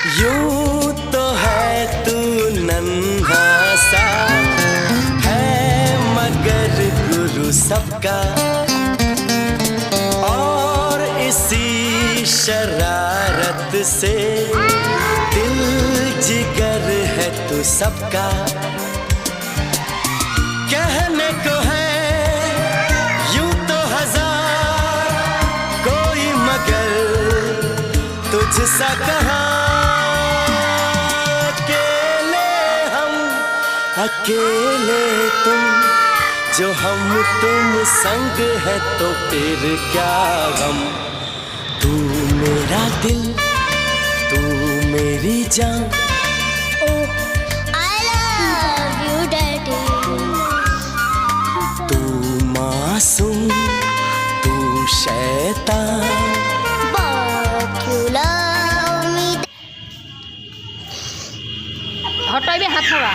यूं तो है तू नन्हा सा है मगर गुरु सबका, और इसी शरारत से दिल जिगर है तू सबका। कहने को है यूं तो हजार कोई, मगर तुझसा कहाँ। अकेले तुम जो हम तुम संग है तो फिर क्या गम। तू मेरा दिल तू मेरी जान। Oh, I love you, Daddy. तू मासूम तू शैतान, But you love me. হটাইবে হাত খাওয়া